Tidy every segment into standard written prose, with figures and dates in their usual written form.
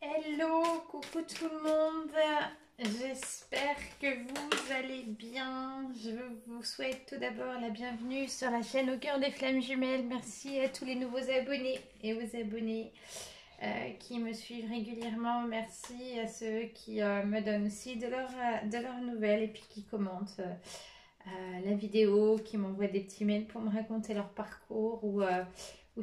Hello, coucou tout le monde. J'espère que vous allez bien. Je vous souhaite tout d'abord la bienvenue sur la chaîne Au cœur des flammes jumelles. Merci à tous les nouveaux abonnés et aux abonnés qui me suivent régulièrement. Merci à ceux qui me donnent aussi de leurs nouvelles et puis qui commentent la vidéo, qui m'envoient des petits mails pour me raconter leur parcours ou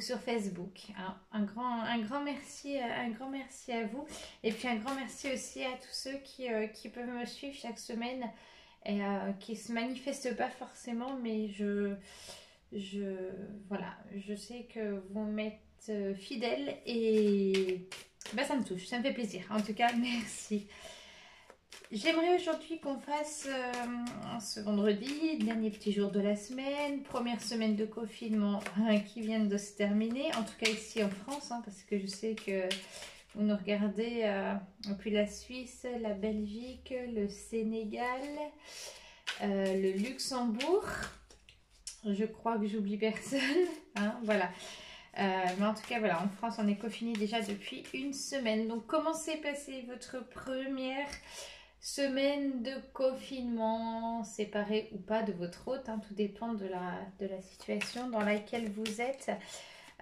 sur Facebook. Un grand merci, un grand merci à vous. Et puis un grand merci aussi à tous ceux qui peuvent me suivre chaque semaine et qui ne se manifestent pas forcément, mais voilà, je sais que vous m'êtes fidèles et bah, ça me touche, ça me fait plaisir. En tout cas, merci. J'aimerais aujourd'hui qu'on fasse ce vendredi, dernier petit jour de la semaine, première semaine de confinement qui vient de se terminer, en tout cas ici en France, parce que je sais que vous nous regardez depuis la Suisse, la Belgique, le Sénégal, le Luxembourg, je crois que j'oublie personne, voilà. Mais en tout cas, voilà, en France, on est confiné déjà depuis une semaine. Donc, comment s'est passée votre première semaine de confinement, séparée ou pas de votre hôte, tout dépend de la situation dans laquelle vous êtes.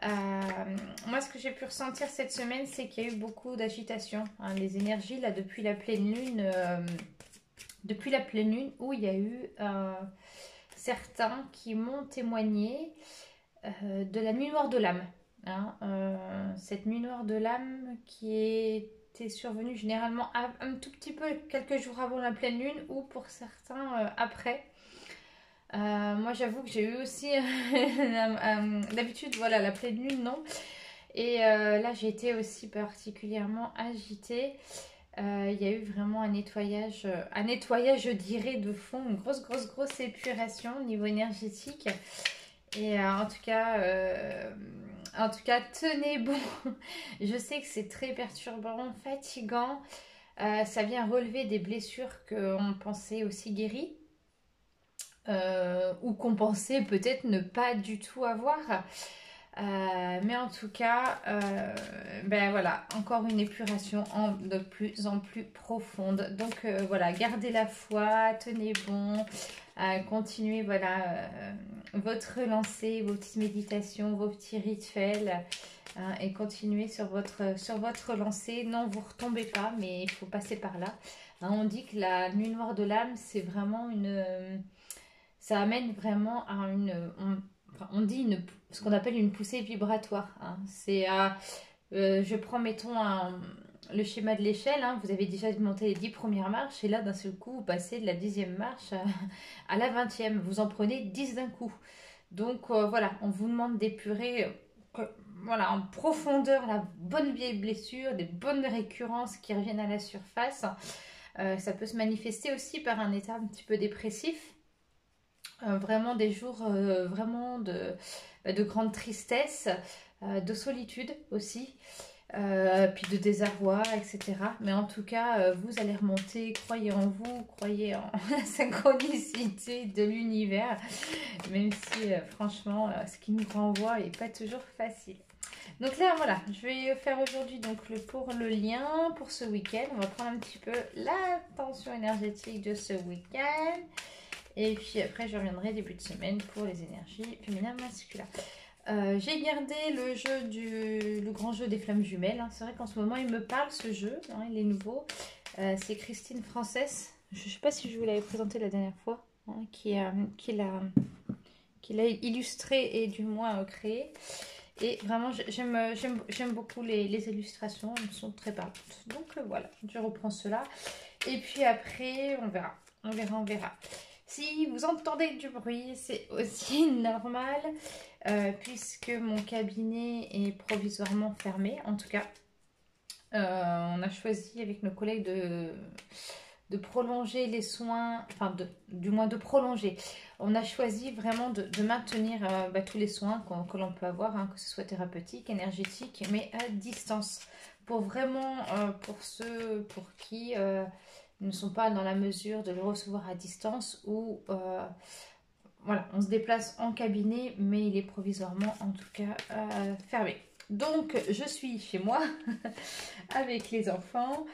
Moi, ce que j'ai pu ressentir cette semaine, c'est qu'il y a eu beaucoup d'agitation. Les énergies, là, depuis la pleine lune, où il y a eu certains qui m'ont témoigné de la nuit noire de l'âme. Cette nuit noire de l'âme qui était survenue généralement un tout petit peu quelques jours avant la pleine lune ou pour certains après. Moi j'avoue que j'ai eu aussi d'habitude voilà la pleine lune non et là j'ai été aussi particulièrement agitée. Il y a eu vraiment un nettoyage je dirais de fond, une grosse épuration au niveau énergétique. Et en tout cas, tenez bon. Je sais que c'est très perturbant, fatigant. Ça vient relever des blessures qu'on pensait aussi guéries. Ou qu'on pensait peut-être ne pas du tout avoir. Mais en tout cas, ben voilà, encore une épuration de plus en plus profonde. Donc voilà, gardez la foi, tenez bon, continuez voilà votre lancée, vos petites méditations, vos petits rituels. Et continuez sur votre lancée. Non, vous retombez pas, mais il faut passer par là. On dit que la nuit noire de l'âme, c'est vraiment ça amène vraiment à on dit ce qu'on appelle une poussée vibratoire. C'est je prends mettons le schéma de l'échelle, vous avez déjà monté les 10 premières marches et là d'un seul coup vous passez de la 10e marche à la 20e, vous en prenez 10 d'un coup. Donc voilà, on vous demande d'épurer voilà, en profondeur la bonne vieille blessure, des bonnes récurrences qui reviennent à la surface. Ça peut se manifester aussi par un état un petit peu dépressif. Vraiment des jours vraiment de grande tristesse, de solitude aussi, puis de désarroi, etc. Mais en tout cas, vous allez remonter, croyez en vous, croyez en la synchronicité de l'univers, même si franchement, ce qui nous renvoie n'est pas toujours facile. Donc là, voilà, je vais faire aujourd'hui donc pour le lien pour ce week-end. On va prendre un petit peu la tension énergétique de ce week-end. Et puis après, je reviendrai début de semaine pour les énergies féminin masculin. J'ai gardé le jeu le grand jeu des flammes jumelles. C'est vrai qu'en ce moment, il me parle ce jeu. Il est nouveau. C'est Christine Frances. Je ne sais pas si je vous l'avais présenté la dernière fois. Qui l'a illustré et du moins créé. Et vraiment, j'aime beaucoup les illustrations. Elles sont très parlantes. Donc voilà, je reprends cela. Et puis après, on verra. On verra. Si vous entendez du bruit, c'est aussi normal puisque mon cabinet est provisoirement fermé. En tout cas, on a choisi avec nos collègues de prolonger les soins, enfin du moins de prolonger. On a choisi vraiment de maintenir tous les soins que l'on peut avoir, que ce soit thérapeutique, énergétique, mais à distance. Pour vraiment, pour ceux pour qui ne sont pas dans la mesure de le recevoir à distance ou voilà, on se déplace en cabinet mais il est provisoirement en tout cas fermé. Donc, je suis chez moi avec les enfants.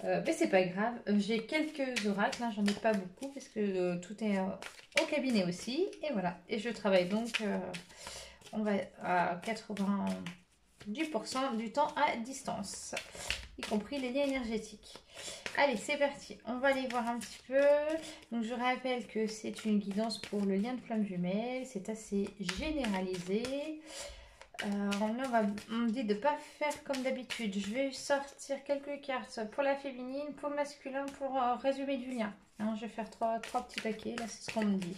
Mais c'est pas grave. J'ai quelques oracles, hein, j'en ai pas beaucoup parce que tout est au cabinet aussi. Et voilà. Et je travaille donc, on va à 90% du temps à distance, y compris les liens énergétiques. Allez, c'est parti. On va aller voir un petit peu. Donc, je rappelle que c'est une guidance pour le lien de flamme jumelle. C'est assez généralisé. Là, on me dit de ne pas faire comme d'habitude. Je vais sortir quelques cartes pour la féminine, pour le masculin, pour résumer du lien. Hein, je vais faire trois petits paquets. Là, c'est ce qu'on me dit.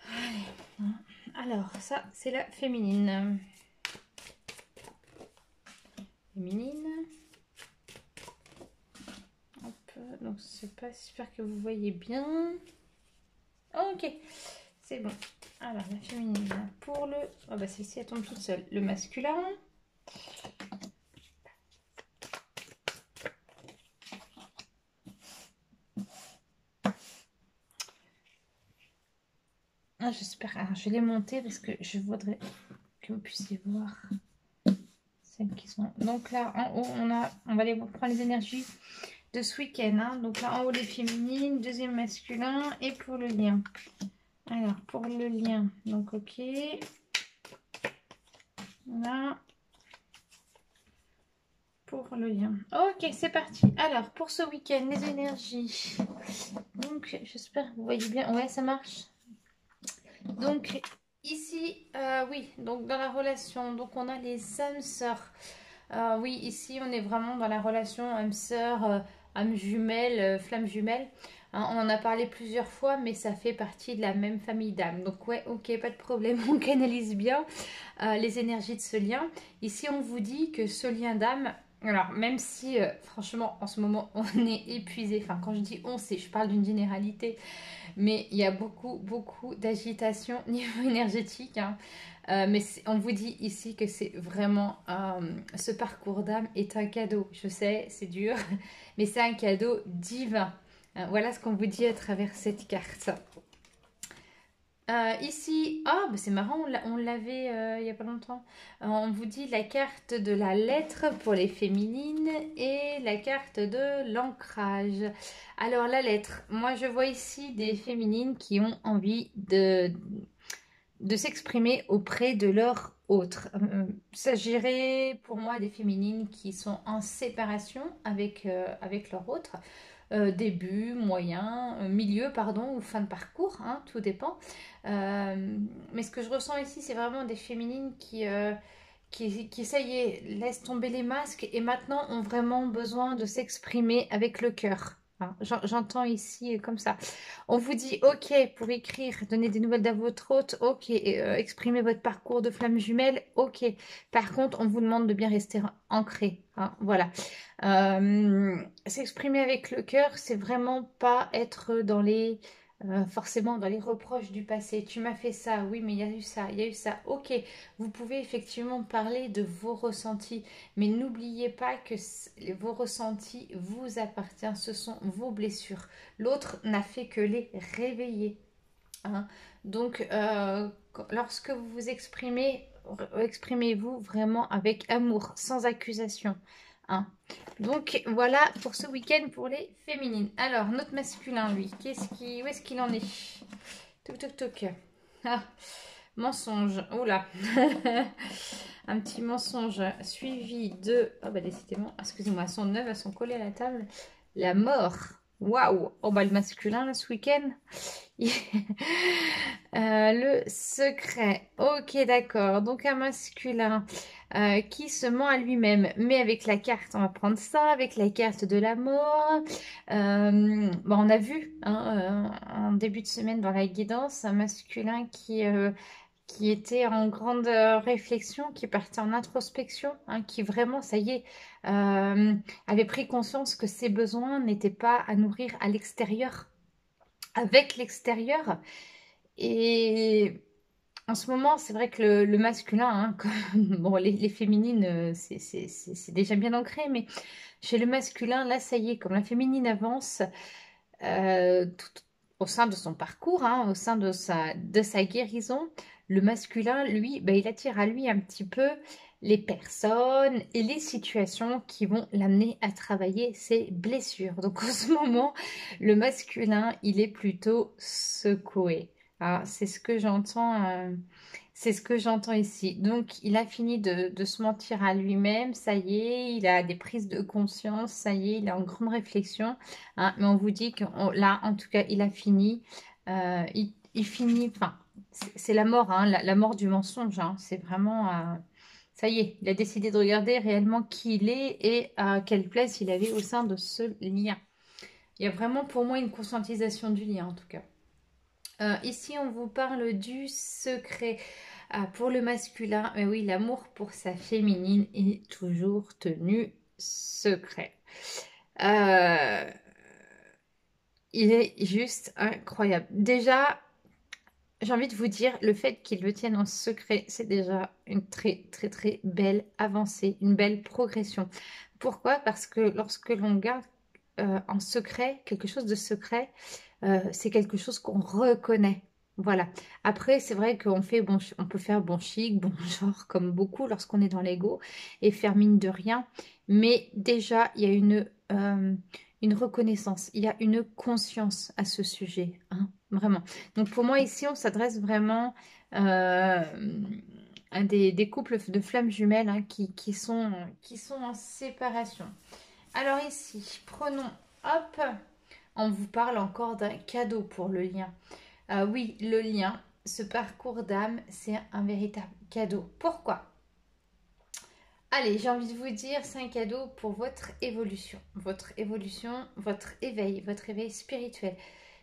Allez. Alors, ça, c'est la féminine. Féminine. Hop, donc, c'est pas super que vous voyez bien. Ok, c'est bon. Alors, la féminine, pour le... Oh, bah, celle-ci, elle tombe toute seule. Le masculin. Ah, j'espère... Alors, je vais les monter parce que je voudrais que vous puissiez voir celles qui sont... Donc là, en haut, on va aller prendre les énergies de ce week-end. Hein. Donc là, en haut, les féminines, deuxième masculin et pour le lien. Alors, pour le lien, donc ok. Là. Pour le lien. Ok, c'est parti. Alors, pour ce week-end, les énergies. Donc, j'espère que vous voyez bien. Ouais, ça marche. Donc, ici, oui, donc dans la relation, donc on a les âmes sœurs. Oui, ici, on est vraiment dans la relation âme sœur, âme jumelle, flamme jumelle. Hein, on en a parlé plusieurs fois, mais ça fait partie de la même famille d'âmes. Donc, ouais, ok, pas de problème, on canalise bien les énergies de ce lien. Ici, on vous dit que ce lien d'âme, alors même si, franchement, en ce moment, on est épuisé. Enfin, quand je dis on, je parle d'une généralité. Mais il y a beaucoup d'agitation niveau énergétique. Hein. Mais on vous dit ici que c'est vraiment ce parcours d'âme est un cadeau. Je sais, c'est dur, mais c'est un cadeau divin. Voilà ce qu'on vous dit à travers cette carte. Ici, oh, bah c'est marrant, on l'avait il n'y a pas longtemps. On vous dit la carte de la lettre pour les féminines et la carte de l'ancrage. Alors la lettre, moi je vois ici des féminines qui ont envie de s'exprimer auprès de leur autre. S'agirait pour moi des féminines qui sont en séparation avec leur autre. Début, moyen, milieu, pardon, ou fin de parcours, hein, tout dépend. Mais ce que je ressens ici, c'est vraiment des féminines qui, ça y est, laissent tomber les masques et maintenant ont vraiment besoin de s'exprimer avec le cœur. Hein, j'entends ici comme ça. On vous dit, ok, pour écrire, donner des nouvelles à votre hôte, ok, exprimer votre parcours de flamme jumelle, ok. Par contre, on vous demande de bien rester ancré. Hein, voilà. S'exprimer avec le cœur, c'est vraiment pas être dans les forcément dans les reproches du passé. Tu m'as fait ça, oui, mais il y a eu ça, il y a eu ça. Ok, vous pouvez effectivement parler de vos ressentis, mais n'oubliez pas que vos ressentis vous appartiennent, ce sont vos blessures. L'autre n'a fait que les réveiller. Hein. Donc, lorsque vous vous exprimez, exprimez-vous vraiment avec amour, sans accusation. Hein. Donc voilà pour ce week-end pour les féminines. Alors notre masculin lui, où est-ce qu'il en est? Toc toc toc. Ah, mensonge. Oh là. Un petit mensonge suivi de... Oh bah décidément, excusez-moi, elles sont neuves, elles sont collées à la table. La mort. Waouh. Oh bah le masculin là, ce week-end. Le secret. Ok, d'accord. Donc un masculin qui se ment à lui-même. Mais avec la carte, on va prendre ça, avec la carte de l'amour. Bon, on a vu hein, en début de semaine dans la guidance un masculin qui était en grande réflexion, qui partait en introspection, hein, qui vraiment, ça y est, avait pris conscience que ses besoins n'étaient pas à nourrir à l'extérieur, avec l'extérieur. Et en ce moment, c'est vrai que le masculin, hein, bon, les féminines, c'est déjà bien ancré, mais chez le masculin, là, ça y est, comme la féminine avance, tout au sein de son parcours, hein, au sein de sa guérison, le masculin, lui, ben, il attire à lui un petit peu les personnes et les situations qui vont l'amener à travailler ses blessures. Donc en ce moment, le masculin, il est plutôt secoué. Ah, c'est ce que j'entends. C'est ce que j'entends ici. Donc, il a fini de se mentir à lui-même. Ça y est, il a des prises de conscience. Ça y est, il est en grande réflexion. Hein, mais on vous dit que là, en tout cas, il a fini. Il finit. Enfin, c'est la mort, hein, la mort du mensonge. Hein. C'est vraiment. Ça y est, il a décidé de regarder réellement qui il est et à quelle place il avait au sein de ce lien. Il y a vraiment pour moi une conscientisation du lien, en tout cas. Ici, on vous parle du secret. Pour le masculin, mais oui, l'amour pour sa féminine est toujours tenu secret. Euh, il est juste incroyable. Déjà, j'ai envie de vous dire, le fait qu'il le tienne en secret, c'est déjà une très très très belle avancée, une belle progression. Pourquoi? Parce que lorsque l'on garde en secret, quelque chose de secret, c'est quelque chose qu'on reconnaît. Voilà. Après, c'est vrai qu'on fait bon, on peut faire bon chic, bon genre, comme beaucoup lorsqu'on est dans l'ego, et faire mine de rien. Mais déjà, il y a une reconnaissance, il y a une conscience à ce sujet, hein, vraiment. Donc pour moi, ici, on s'adresse vraiment à des couples de flammes jumelles hein, qui sont en séparation. Alors ici, prenons, hop, on vous parle encore d'un cadeau pour le lien. Oui, le lien, ce parcours d'âme, c'est un véritable cadeau. Pourquoi? Allez, j'ai envie de vous dire, c'est un cadeau pour votre évolution, votre éveil spirituel.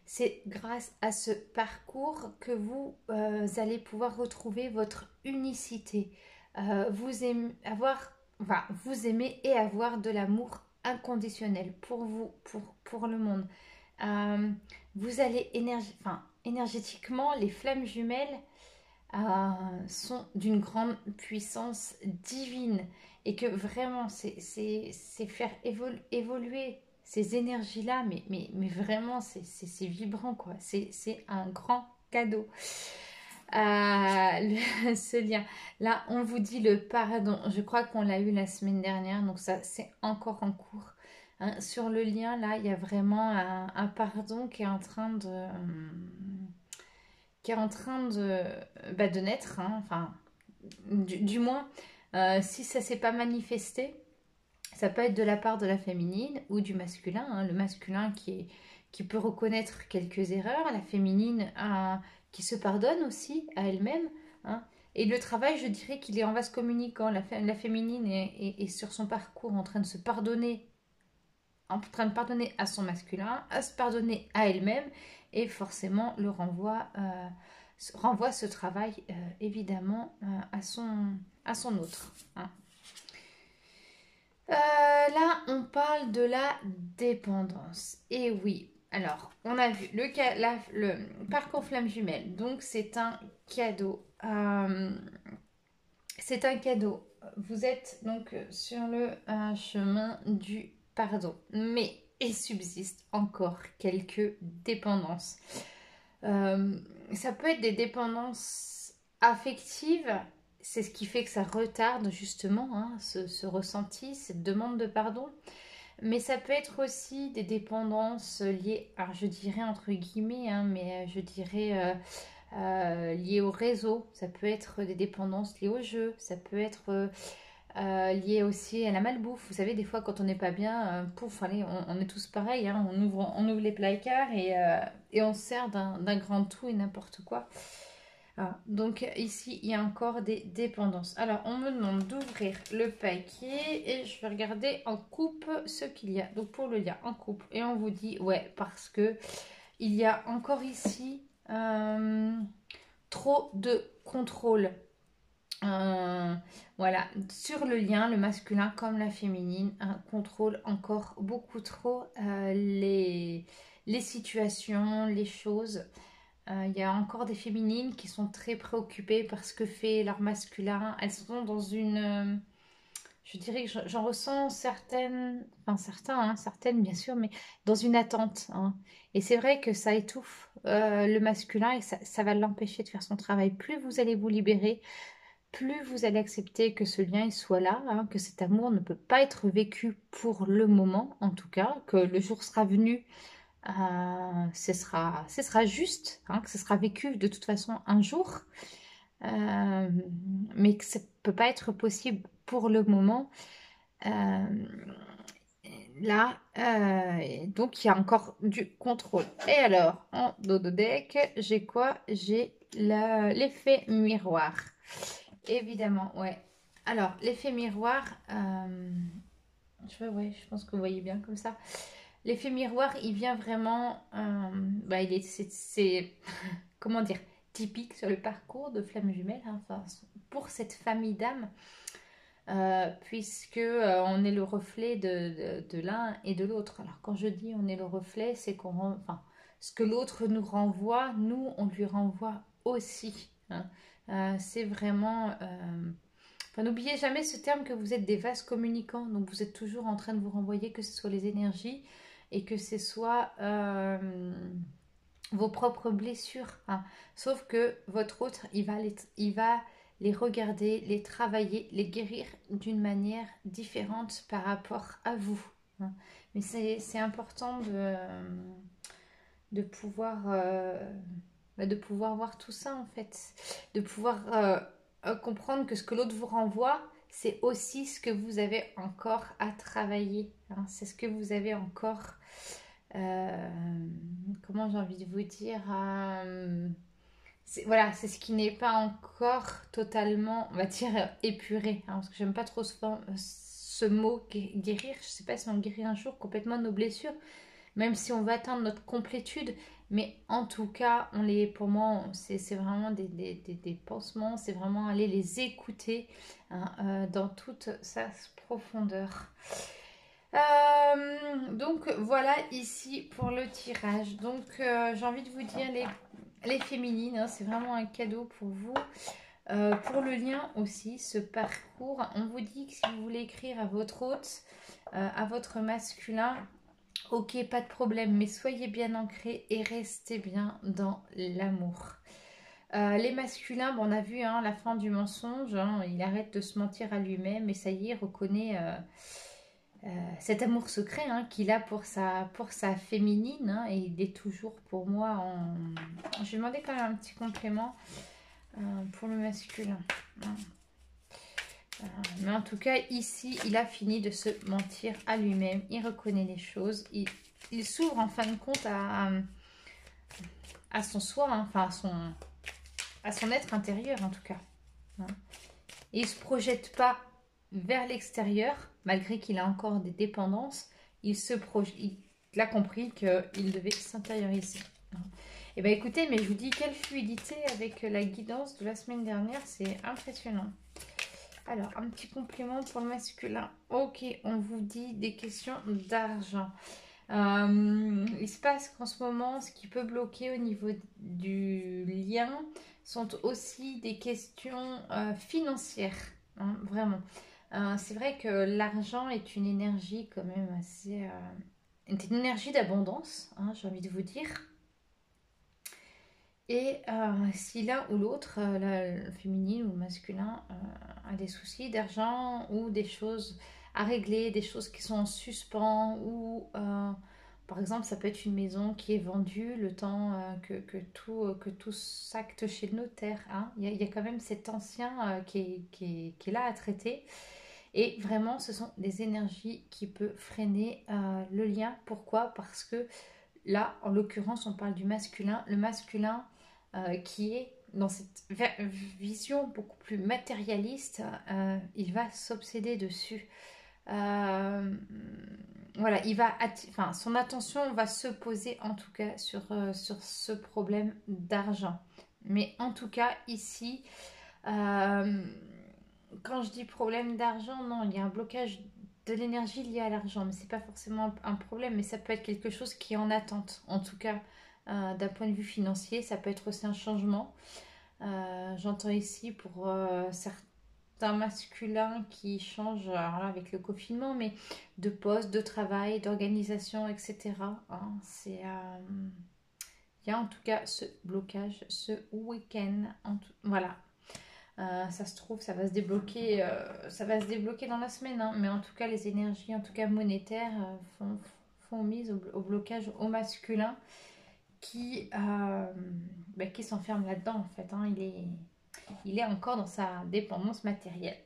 C'est grâce à ce parcours que vous allez pouvoir retrouver votre unicité, vous aimez, vous aimer et avoir de l'amour inconditionnel pour vous, pour le monde. Euh, vous allez énergétiquement, les flammes jumelles sont d'une grande puissance divine et que vraiment c'est faire évoluer ces énergies-là, mais vraiment c'est vibrant quoi, c'est un grand cadeau. Ce lien. Là, on vous dit le pardon. Je crois qu'on l'a eu la semaine dernière, donc ça, c'est encore en cours. Hein, sur le lien, là, il y a vraiment un pardon qui est en train de naître. Hein. Enfin, du moins, si ça s'est pas manifesté, ça peut être de la part de la féminine ou du masculin. Hein. Le masculin qui peut reconnaître quelques erreurs, la féminine qui se pardonne aussi à elle-même. Hein. Et le travail, je dirais qu'il est en vase communicant. La féminine est sur son parcours en train de pardonner à son masculin, à se pardonner à elle-même, et forcément le renvoie ce travail évidemment à son autre. Hein. Là, on parle de la dépendance. Et oui, alors, on a vu le parcours flamme jumelle. Donc, c'est un cadeau. C'est un cadeau. Vous êtes donc sur le chemin du pardon. Mais il subsiste encore quelques dépendances. Ça peut être des dépendances affectives. C'est ce qui fait que ça retarde justement hein, ce ressenti, cette demande de pardon. Mais ça peut être aussi des dépendances liées, alors je dirais entre guillemets, hein, mais je dirais liées au réseau. Ça peut être des dépendances liées au jeu. Ça peut être lié aussi à la malbouffe. Vous savez, des fois, quand on n'est pas bien, pouf, allez, on est tous pareils. Hein, on ouvre les placards et on se sert d'un grand tout et n'importe quoi. Ah, donc ici, il y a encore des dépendances. Alors, on me demande d'ouvrir le paquet et je vais regarder en coupe ce qu'il y a. Donc, pour le lien en coupe. Et on vous dit, ouais, parce que il y a encore ici trop de contrôle. Voilà, sur le lien, le masculin comme la féminine, contrôle encore beaucoup trop les situations, les choses. Il y a encore des féminines qui sont très préoccupées par ce que fait leur masculin. Elles sont dans une, je dirais que j'en ressens certaines, enfin certains, hein, certaines bien sûr, mais dans une attente, hein. Et c'est vrai que ça étouffe le masculin et ça va l'empêcher de faire son travail. Plus vous allez vous libérer, plus vous allez accepter que ce lien il soit là, hein, que cet amour ne peut pas être vécu pour le moment, en tout cas, que le jour sera venu, ce sera juste, hein, que ce sera vécu de toute façon un jour, euh, mais que ça ne peut pas être possible pour le moment. Euh, Là, donc il y a encore du contrôle. Et alors, en dos de deck, j'ai quoi? J'ai l'effet miroir. Évidemment, ouais. Alors, l'effet miroir, ouais, je pense que vous voyez bien comme ça. L'effet miroir, il vient vraiment, bah, c'est, comment dire, typique sur le parcours de Flamme Jumelle, hein, enfin, pour cette famille d'âmes, puisque on est le reflet de l'un et de l'autre. Alors, quand je dis on est le reflet, c'est enfin, ce que l'autre nous renvoie, nous, on lui renvoie aussi, hein. C'est vraiment enfin, n'oubliez jamais ce terme que vous êtes des vases communicants, donc vous êtes toujours en train de vous renvoyer, que ce soit les énergies et que ce soit vos propres blessures, hein. Sauf que votre autre, il va les regarder, les travailler, les guérir d'une manière différente par rapport à vous, hein. Mais c'est important de pouvoir voir tout ça en fait, de pouvoir comprendre que ce que l'autre vous renvoie, c'est aussi ce que vous avez encore à travailler, hein. C'est ce que vous avez encore, euh, comment j'ai envie de vous dire, voilà, c'est ce qui n'est pas encore totalement, on va dire, épuré, hein, parce que j'aime pas trop ce mot guérir. Je sais pas si on guérit un jour complètement nos blessures, même si on va atteindre notre complétude, mais en tout cas, pour moi, c'est vraiment des pansements, c'est vraiment aller les écouter, hein, dans toute sa profondeur. Donc voilà ici pour le tirage. Donc j'ai envie de vous dire les féminines, hein, c'est vraiment un cadeau pour vous. Pour le lien aussi, ce parcours, on vous dit que si vous voulez écrire à votre hôte, à votre masculin, ok, pas de problème, mais soyez bien ancrés et restez bien dans l'amour. Les masculins, bon, on a vu, hein, la fin du mensonge, hein, il arrête de se mentir à lui-même et ça y est, reconnaît cet amour secret, hein, qu'il a pour sa féminine, hein, et il est toujours pour moi en... Je vais demander quand même un petit complément pour le masculin, hein. Mais en tout cas, ici, il a fini de se mentir à lui-même. Il reconnaît les choses. Il s'ouvre en fin de compte à son soi, hein, enfin à son être intérieur en tout cas, hein. Et il ne se projette pas vers l'extérieur, malgré qu'il a encore des dépendances. Il a compris qu'il devait s'intérioriser, hein. Et bien écoutez, mais je vous dis, quelle fluidité avec la guidance de la semaine dernière, c'est impressionnant. Alors, un petit complément pour le masculin. Ok, on vous dit des questions d'argent. Il se passe qu'en ce moment, ce qui peut bloquer au niveau du lien sont aussi des questions financières, hein, vraiment. C'est vrai que l'argent est une énergie quand même assez... une énergie d'abondance, hein, j'ai envie de vous dire. Et si l'un ou l'autre, le féminin ou le masculin, a des soucis d'argent ou des choses à régler, des choses qui sont en suspens, ou par exemple ça peut être une maison qui est vendue le temps que tout s'acte chez le notaire, hein. Il y a quand même cet ancien qui est là à traiter. Et vraiment, ce sont des énergies qui peuvent freiner le lien. Pourquoi? Parce que là, en l'occurrence, on parle du masculin. Le masculin qui est dans cette vision beaucoup plus matérialiste, il va s'obséder dessus. Voilà, enfin, son attention va se poser en tout cas sur ce problème d'argent. Mais en tout cas, ici, quand je dis problème d'argent, non, il y a un blocage de l'énergie liée à l'argent, mais c'est pas forcément un problème, mais ça peut être quelque chose qui est en attente. En tout cas, d'un point de vue financier, ça peut être aussi un changement. J'entends ici pour certains. d'un masculin qui change, alors là, avec le confinement, mais de poste, de travail, d'organisation, etc. Hein, il y a en tout cas ce blocage ce week-end. Voilà. Ça se trouve, ça va se débloquer dans la semaine, hein, mais en tout cas, les énergies, en tout cas monétaires, font mise au blocage au masculin qui s'enferme là-dedans en fait. Hein. Il est encore dans sa dépendance matérielle.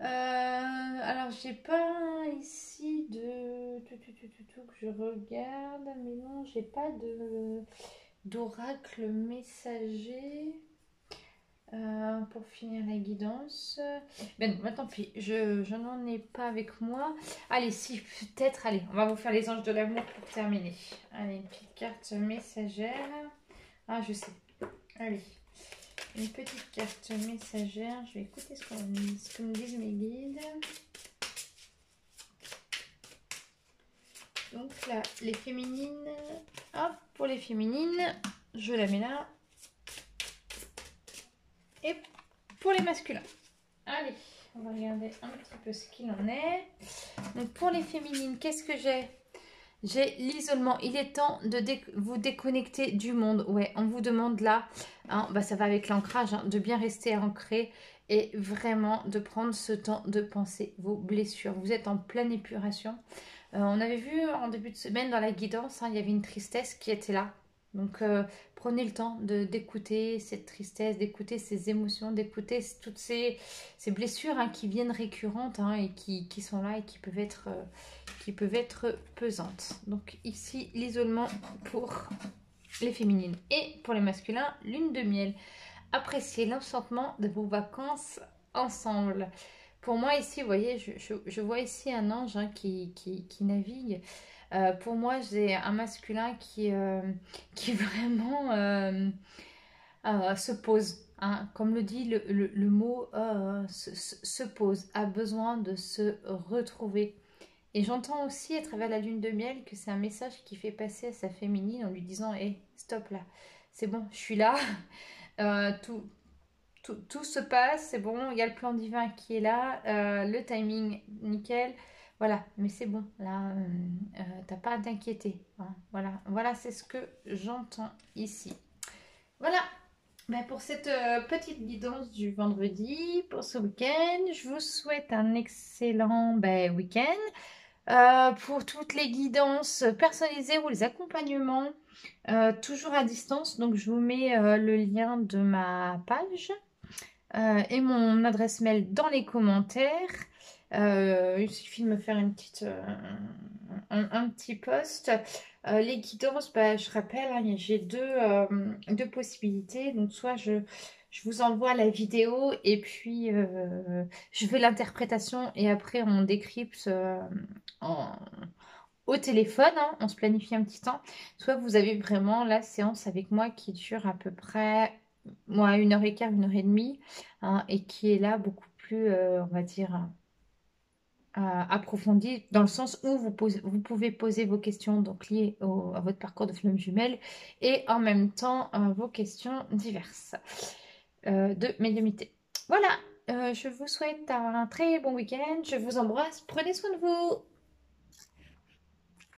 Alors, j'ai pas ici que je regarde, mais non, j'ai pas d'oracle messager. Pour finir la guidance. Ben non, tant pis, je n'en ai pas avec moi. Allez, si, peut-être, allez, on va vous faire les anges de l'amour pour terminer. Allez, une petite carte messagère. Ah, je sais. Allez, une petite carte messagère. Je vais écouter ce que me disent mes guides. Donc là, les féminines. Hop, pour les féminines, je la mets là. Et pour les masculins. Allez, on va regarder un petit peu ce qu'il en est. Donc pour les féminines, qu'est-ce que j'ai? J'ai l'isolement. Il est temps de vous déconnecter du monde. Ouais, on vous demande là, hein, ça va avec l'ancrage, hein, de bien rester ancré et vraiment de prendre ce temps de penser vos blessures. Vous êtes en pleine épuration. On avait vu en début de semaine dans la guidance, hein, il y avait une tristesse qui était là. Donc, prenez le temps d'écouter cette tristesse, d'écouter ces émotions, d'écouter toutes ces blessures, hein, qui viennent récurrentes, hein, et qui sont là et qui peuvent être pesantes. Donc ici, l'isolement pour les féminines. Et pour les masculins, lune de miel. Appréciez l'enchantement de vos vacances ensemble. Pour moi ici, vous voyez, je vois ici un ange, hein, qui navigue. Pour moi, j'ai un masculin qui vraiment se pose. Hein. Comme le dit le mot, se pose, a besoin de se retrouver. Et j'entends aussi à travers la lune de miel que c'est un message qui fait passer à sa féminine en lui disant: hé, stop là, c'est bon, je suis là, tout se passe, c'est bon, il y a le plan divin qui est là, le timing nickel. Voilà, mais c'est bon, là, t'as pas à t'inquiéter. Hein. Voilà, c'est ce que j'entends ici. Voilà, pour cette petite guidance du vendredi, pour ce week-end, je vous souhaite un excellent week-end. Pour toutes les guidances personnalisées ou les accompagnements, toujours à distance, donc je vous mets le lien de ma page et mon adresse mail dans les commentaires. Il suffit de me faire un petit post. Les guidances, je rappelle, hein, j'ai deux possibilités. Donc soit je vous envoie la vidéo et puis je fais l'interprétation et après on décrypte au téléphone, hein, on se planifie un petit temps. Soit vous avez vraiment la séance avec moi qui dure à peu près 1h15, 1h30, hein, et qui est là beaucoup plus, on va dire, approfondie, dans le sens où vous pouvez poser vos questions donc liées à votre parcours de flamme jumelle et en même temps vos questions diverses de médiumnité. Voilà, je vous souhaite un très bon week-end, je vous embrasse, prenez soin de vous.